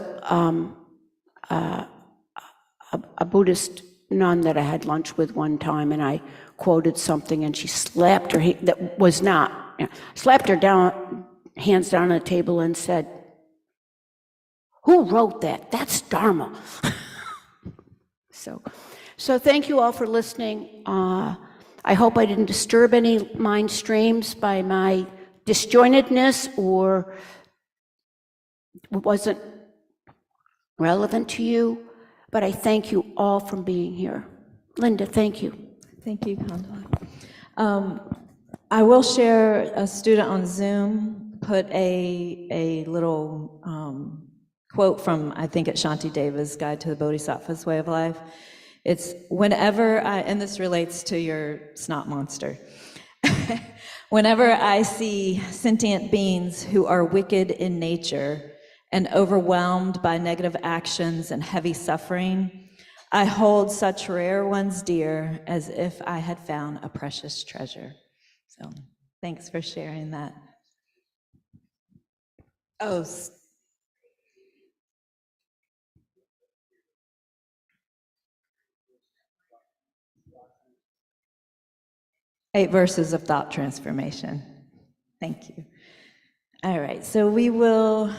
Buddhist nun that I had lunch with one time, and I quoted something, and she slapped her slapped her down, hands down on the table, and said, "Who wrote that? That's Dharma." So thank you all for listening. I hope I didn't disturb any mind streams by my disjointedness or wasn't relevant to you, but I thank you all for being here. Linda, thank you. Thank you, Khando. I will share, a student on Zoom put a little quote from, I think it's Shanti Deva's Guide to the Bodhisattva's Way of Life. It's whenever and this relates to your snot monster. Whenever I see sentient beings who are wicked in nature and overwhelmed by negative actions and heavy suffering, I hold such rare ones dear as if I had found a precious treasure. So thanks for sharing that. Oh, 8 verses of thought transformation. Thank you. All right, so we will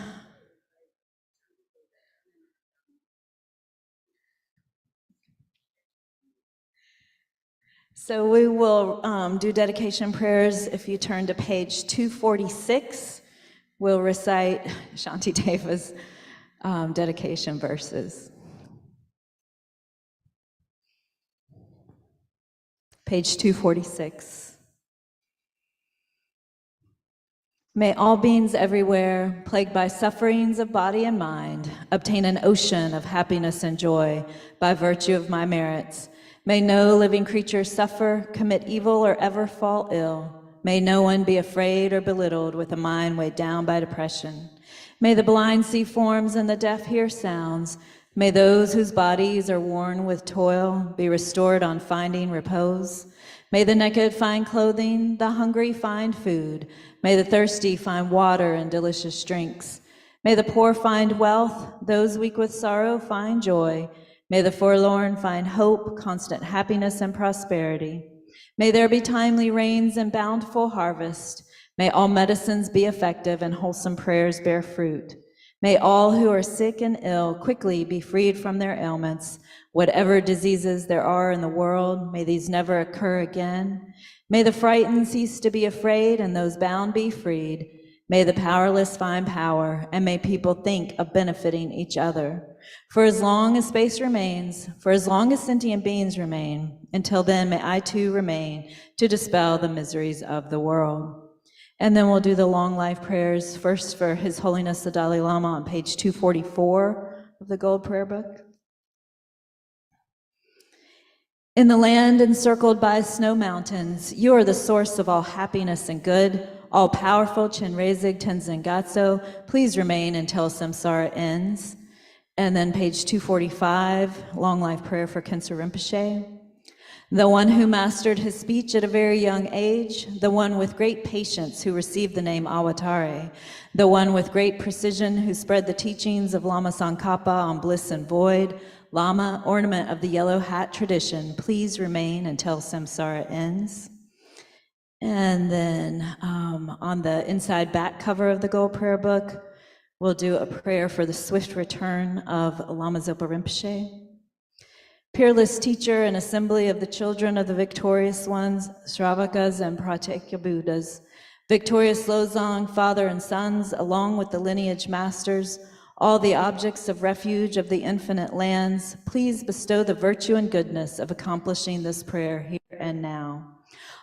do dedication prayers. If you turn to page 246, we'll recite Shanti Deva's dedication verses. Page 246. May all beings everywhere, plagued by sufferings of body and mind, obtain an ocean of happiness and joy by virtue of my merits. May no living creature suffer, commit evil, or ever fall ill. May no one be afraid or belittled with a mind weighed down by depression. May the blind see forms and the deaf hear sounds. May those whose bodies are worn with toil be restored on finding repose. May the naked find clothing, the hungry find food. May the thirsty find water and delicious drinks. May the poor find wealth, those weak with sorrow find joy. May the forlorn find hope, constant happiness, and prosperity. May there be timely rains and bountiful harvest. May all medicines be effective and wholesome prayers bear fruit. May all who are sick and ill quickly be freed from their ailments. Whatever diseases there are in the world, may these never occur again. May the frightened cease to be afraid and those bound be freed. May the powerless find power, and may people think of benefiting each other. For as long as space remains, for as long as sentient beings remain, until then may I too remain to dispel the miseries of the world. And then we'll do the long life prayers, first for His Holiness the Dalai Lama on page 244 of the Gold Prayer Book. In the land encircled by snow mountains, you are the source of all happiness and good. All-powerful Chenrezig Tenzin Gyatso, please remain until samsara ends. And then page 245, long life prayer for Khensa Rinpoche. The one who mastered his speech at a very young age, the one with great patience who received the name Awatare, the one with great precision who spread the teachings of Lama Tsongkhapa on bliss and void, Lama, ornament of the yellow hat tradition, please remain until samsara ends. And then on the inside back cover of the Gold Prayer Book, we'll do a prayer for the swift return of Lama Zopa Rinpoche. Peerless teacher and assembly of the children of the victorious ones, Shravakas and Pratyeka Buddhas, victorious Lozang, father and sons, along with the lineage masters, all the objects of refuge of the infinite lands, please bestow the virtue and goodness of accomplishing this prayer here and now.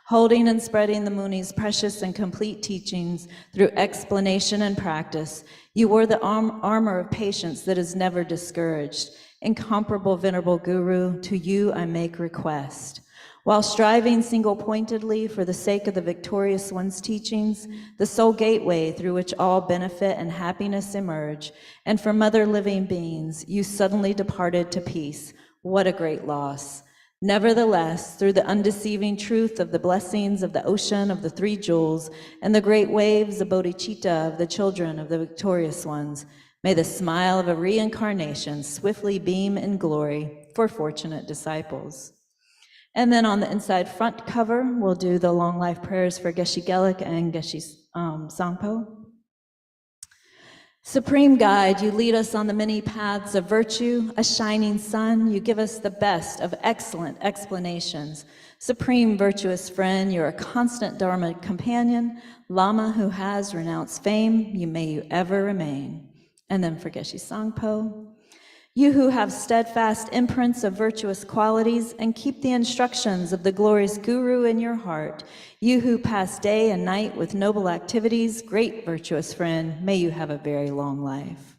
Holding and spreading the Muni's precious and complete teachings through explanation and practice, you wore the armor of patience that is never discouraged. Incomparable Venerable Guru, to you I make request. While striving single-pointedly for the sake of the victorious one's teachings, the sole gateway through which all benefit and happiness emerge, and from other living beings, you suddenly departed to peace. What a great loss. Nevertheless, through the undeceiving truth of the blessings of the ocean of the three jewels and the great waves of bodhicitta of the children of the victorious ones, may the smile of a reincarnation swiftly beam in glory for fortunate disciples. And then on the inside front cover, we'll do the long life prayers for Geshe Gelik and Geshe Sangpo. Supreme Guide, you lead us on the many paths of virtue, a shining sun, you give us the best of excellent explanations. Supreme virtuous friend, you're a constant Dharma companion, Lama who has renounced fame, may you ever remain. And then for Geshe Sangpo, you who have steadfast imprints of virtuous qualities and keep the instructions of the glorious Guru in your heart, you who pass day and night with noble activities, great virtuous friend, may you have a very long life.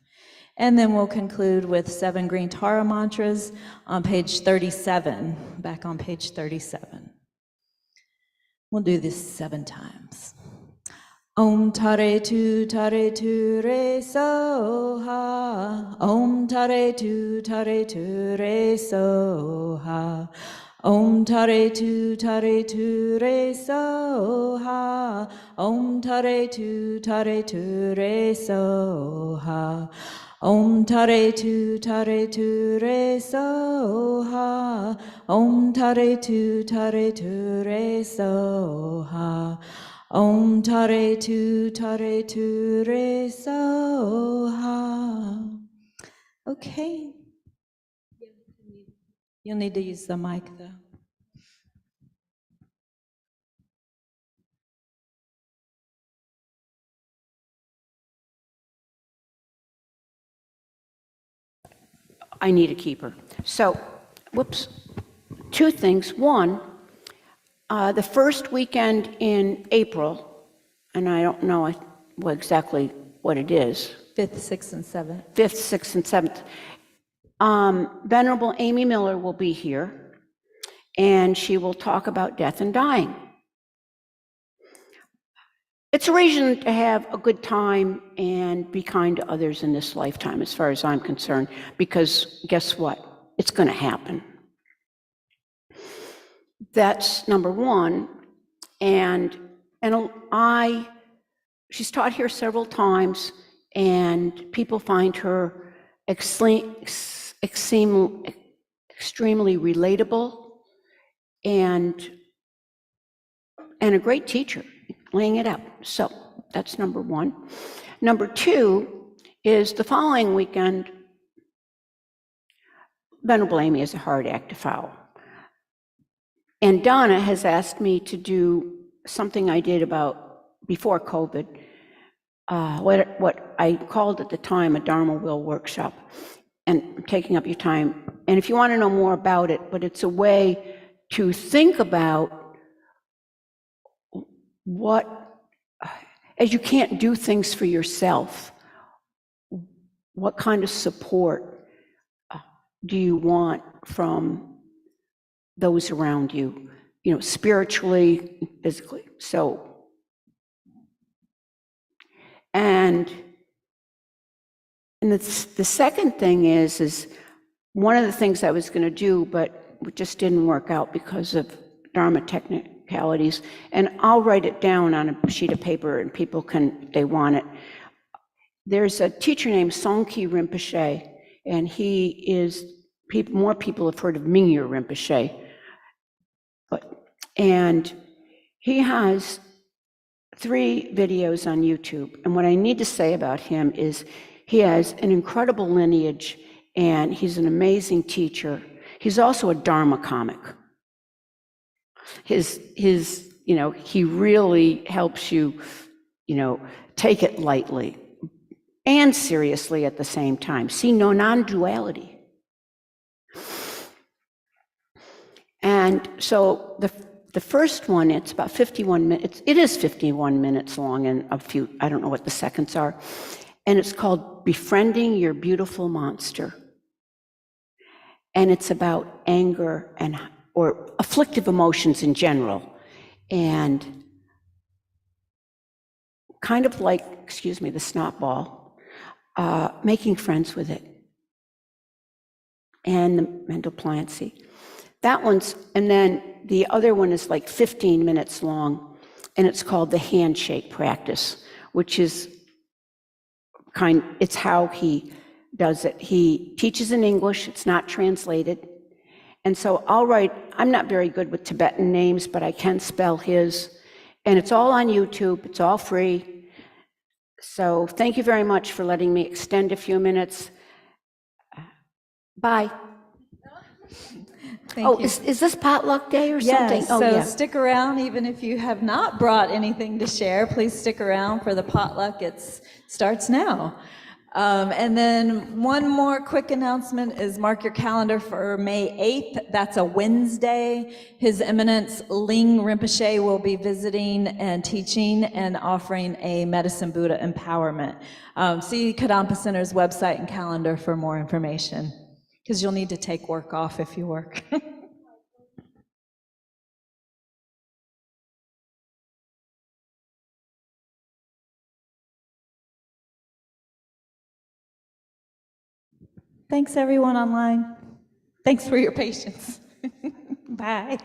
And then we'll conclude with 7 green Tara mantras on page 37, back on page 37. We'll do this 7 times. Om tare tu re so ha. Om tare tu re so ha. Om tare tu re so ha. Om tare tu re so ha. Om tare tu re so ha. Om tare tu re so ha. Om tare tu re so ha. Okay. You'll need to use the mic though. I need a keeper. So, 2 things. One, the first weekend in April, and I don't know exactly what it is. 5th, 6th, and 7th. 5th, 6th, and 7th. Venerable Amy Miller will be here, and she will talk about death and dying. It's a reason to have a good time and be kind to others in this lifetime, as far as I'm concerned, because guess what? It's going to happen. That's number one. And she's taught here several times, and people find her extremely relatable and a great teacher. laying it out. So that's number one. Number two is the following weekend, Venerable Amy is a hard act to follow. And Donna has asked me to do something I did about before COVID, what I called at the time a Dharma Will workshop. And I'm taking up your time. And if you want to know more about it, but it's a way to think about what, as you can't do things for yourself, what kind of support do you want from those around you, spiritually, physically. So, and the second thing is one of the things I was going to do, but it just didn't work out because of Dharma technicalities, and I'll write it down on a sheet of paper and people can, if they want it. There's a teacher named Songki Rinpoche, and he is, more people have heard of Mingyur Rinpoche, and he has 3 videos on YouTube. And what I need to say about him is he has an incredible lineage, and he's an amazing teacher. He's also a Dharma comic. He really helps you, take it lightly and seriously at the same time. See, no non-duality. And so the first one, it's about 51 minutes. It is 51 minutes long and a few, I don't know what the seconds are. And it's called Befriending Your Beautiful Monster. And it's about anger or afflictive emotions in general. And kind of like, the snot ball, making friends with it. And the mental pliancy. That one's, and then the other one is like 15 minutes long, and it's called the handshake practice, which is it's how he does it. He teaches in English, it's not translated. And so I'm not very good with Tibetan names, but I can spell his, and it's all on YouTube, it's all free. So thank you very much for letting me extend a few minutes. Bye. Thank you. Is this potluck day or something? Yes, so stick around, even if you have not brought anything to share, please stick around for the potluck. It starts now. And then one more quick announcement is mark your calendar for May 8th. That's a Wednesday. His Eminence Ling Rinpoche will be visiting and teaching and offering a Medicine Buddha empowerment. See Kadampa Center's website and calendar for more information, because you'll need to take work off if you work. Thanks, everyone online. Thanks for your patience. Bye.